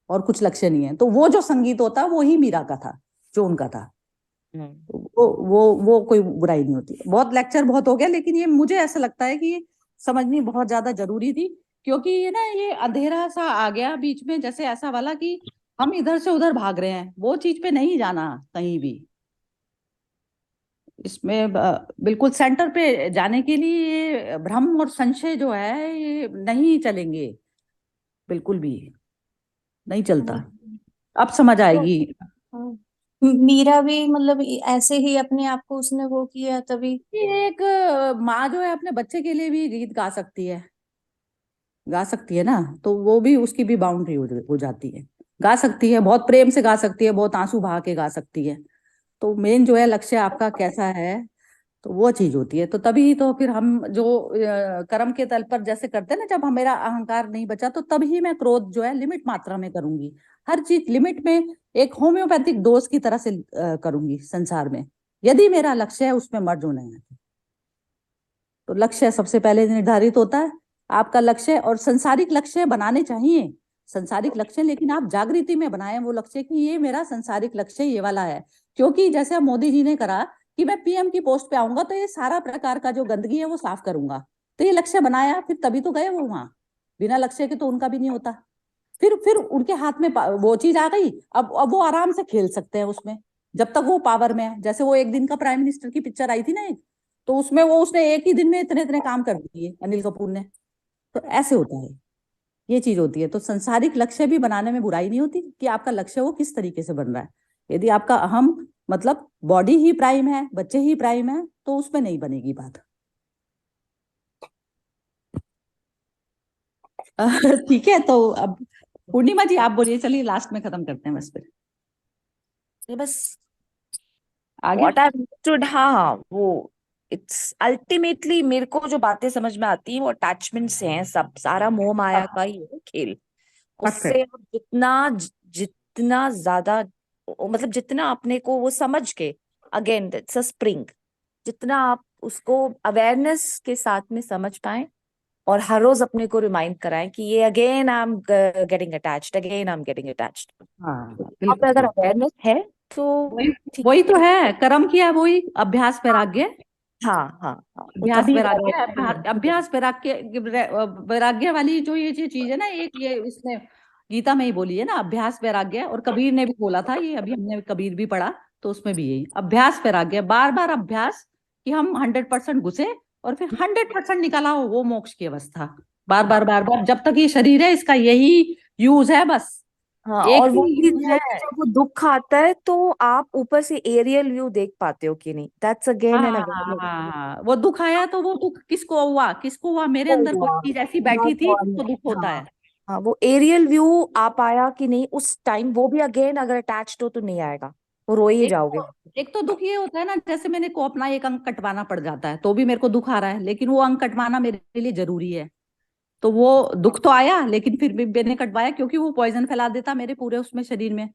और कुछ लक्ष्य नहीं है। तो वो जो संगीत होता वो ही मीरा का था, जो उनका था। वो कोई बुराई नहीं होती। बहुत लेक्चर बहुत हो गया, लेकिन ये मुझे ऐसा लगता है कि ये समझनी बहुत ज्यादा जरूरी थी। क्योंकि ये ना ये अंधेरा सा आ गया बीच में, जैसे ऐसा वाला कि हम इधर से उधर भाग रहे हैं, वो चीज पे नहीं जाना कहीं भी। इसमें बिल्कुल सेंटर पे जाने के लिए भ्रम और संशय जो है ये नहीं चलेंगे, बिल्कुल भी नहीं चलता। अब समझ आएगी। हाँ, मीरा भी मतलब ऐसे ही अपने आप को उसने वो किया तभी। एक माँ जो है अपने बच्चे के लिए भी गीत गा सकती है ना, तो वो भी उसकी भी बाउंड्री हो जाती है। गा सकती है, बहुत प्रेम से गा सकती है, बहुत आंसू बहा के गा सकती है। तो मेन जो है लक्ष्य आपका कैसा है, तो वो चीज होती है। तो तभी तो फिर हम जो कर्म के तल पर जैसे करते हैं ना, जब हम मेरा अहंकार नहीं बचा, तो तभी मैं क्रोध जो है लिमिट मात्रा में करूंगी, हर चीज लिमिट में, एक होम्योपैथिक डोज की तरह से करूंगी संसार में, यदि मेरा लक्ष्य है उसमें मर्ज होना है। तो लक्ष्य सबसे पहले निर्धारित होता है, आपका लक्ष्य। और संसारिक लक्ष्य बनाने चाहिए, संसारिक लक्ष्य, लेकिन आप जागृति में बनाए वो लक्ष्य कि ये मेरा संसारिक लक्ष्य ये वाला है। क्योंकि जैसे मोदी जी ने करा कि मैं पीएम की पोस्ट पे आऊंगा तो ये सारा प्रकार का जो गंदगी है वो साफ करूंगा, तो ये लक्ष्य बनाया, फिर तभी तो गए वो वहां। बिना लक्ष्य के तो उनका भी नहीं होता। फिर उनके हाथ में वो चीज आ गई, अब वो आराम से खेल सकते हैं उसमें, जब तक वो पावर में है। जैसे वो एक दिन का प्राइम मिनिस्टर की पिक्चर आई थी ना एक, तो उसमें वो उसने एक ही दिन में इतने इतने काम कर दिए अनिल कपूर ने। तो ऐसे होता है, ये चीज होती है। तो संसारिक लक्ष्य भी बनाने में बुराई नहीं होती, कि आपका लक्ष्य वो किस तरीके से बन रहा है। यदि आपका अहम मतलब बॉडी ही प्राइम है, बच्चे ही प्राइम है, तो उसमें नहीं बनेगी बात। ठीक है, तो अब पूर्णिमा जी आप बोलिए, चलिए लास्ट में खत्म करते हैं बस फिर। ये बस आगे व्हाट आई अंडरस्टूड, हाँ वो इट्स अल्टीमेटली मेरे को जो बातें समझ में आती है वो अटैचमेंट से हैं, सब सारा मोह माया का ही है खेल। उससे आप जितना ज्यादा मतलब जितना अपने को वो समझ के, अगेन इट्स अ स्प्रिंग, जितना आप उसको अवेयरनेस के साथ में समझ पाए और हर रोज अपने को रिमाइंड कराएं कि ये again I am getting attached, again I am getting attached. हाँ अब बिल्कुल अगर बिल्कुल। अवेयरनेस है तो वही ठीक। वही तो है, कर्म किया, वही अभ्यास वैराग्य। हाँ हाँ हाँ, वो अभ्यास तभी वैराग्य, वैराग्य। अभ्यास वैराग्य, वैराग्य वाली जो ये चीज है ना, एक ये इसने गीता में ही बोली है ना, अभ्यास वैराग्य। और कबीर ने भी बोला था ये, अभी हमने कबीर भी पढ़ा तो उसमें भी यही अभ्यास वैराग्य, बार बार अभ्यास, कि हम 100% घुसे और फिर 100% निकाला हो, वो मोक्ष की अवस्था। बार बार बार बार, जब तक ये शरीर है इसका यही यूज है बस, हाँ, एक और ही वो चीज यूज है है। कि जब वो दुख आता है तो आप ऊपर से एरियल व्यू देख पाते हो कि नहीं, दैट्स अगेन एंड हाँ अगेन। हाँ, वो दुख आया तो वो दुख किसको हुआ, किसको हुआ, मेरे अंदर कोई चीज ऐसी बैठी थी जिसको दुख होता हाँ है। हाँ, वो एरियल व्यू आ पाया कि नहीं उस टाइम, वो भी अगेन अगर अटैच्ड हो तो नहीं आएगा, वो रो ही एक जाओगे। तो एक तो दुख ये होता है ना, जैसे मैंने को अपना एक अंग कटवाना पड़ जाता है तो भी मेरे को दुख आ रहा है, लेकिन वो अंग कटवाना मेरे लिए जरूरी है, तो वो दुख तो आया, लेकिन फिर भी मैंने कटवाया क्योंकि वो पॉइजन फैला देता मेरे पूरे उसमें शरीर में।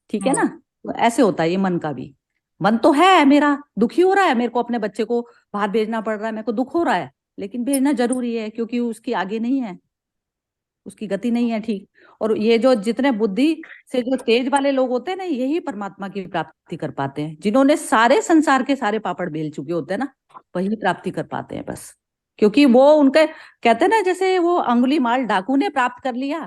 ठीक है ना? तो ऐसे होता है ये मन का भी। मन तो है मेरा, दुखी हो रहा है, मेरे को अपने बच्चे को बाहर भेजना पड़ रहा है, मेरे को दुख हो रहा है, लेकिन भेजना जरूरी है क्योंकि उसकी आगे नहीं है, उसकी गति नहीं है ठीक। और ये जो जितने बुद्धि से जो तेज वाले लोग होते हैं ना, यही परमात्मा की प्राप्ति कर पाते हैं, जिन्होंने सारे संसार के सारे पापड़ बेल चुके होते हैं ना, वही प्राप्ति कर पाते हैं बस। क्योंकि वो उनके, कहते हैं ना, जैसे वो अंगुली माल डाकू ने प्राप्त कर लिया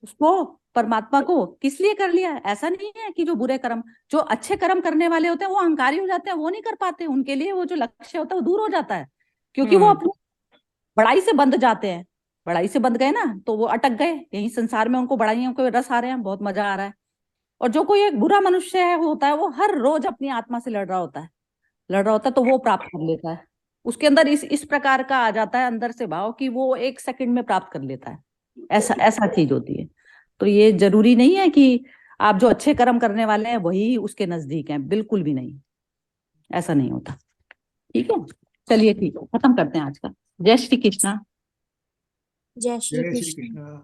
उसको, परमात्मा को किस लिए कर लिया, ऐसा नहीं है कि जो बुरे कर्म, जो अच्छे कर्म करने वाले होते हैं वो अहंकारी हो जाते हैं, वो नहीं कर पाते, उनके लिए वो जो लक्ष्य होता है वो दूर हो जाता है, क्योंकि वो अपनी बड़ाई से बंध जाते हैं। बड़ाई से बंध गए ना तो वो अटक गए यही संसार में, उनको बड़ाइयों के रस आ रहे हैं, बहुत मजा आ रहा है। और जो कोई एक बुरा मनुष्य है होता है, वो हर रोज अपनी आत्मा से लड़ रहा होता है, तो वो प्राप्त कर लेता है। उसके अंदर इस प्रकार का आ जाता है अंदर से भाव कि वो 1 सेकंड में प्राप्त कर लेता है, ऐसा ऐसा चीज होती है। तो ये जरूरी नहीं है कि आप जो अच्छे कर्म करने वाले हैं वही उसके नजदीक हैं, बिल्कुल भी नहीं, ऐसा नहीं होता। ठीक है, चलिए ठीक है, खत्म करते हैं आज का। जय श्री कृष्णा। जय श्री जय श्री कृष्ण। कृष्ण।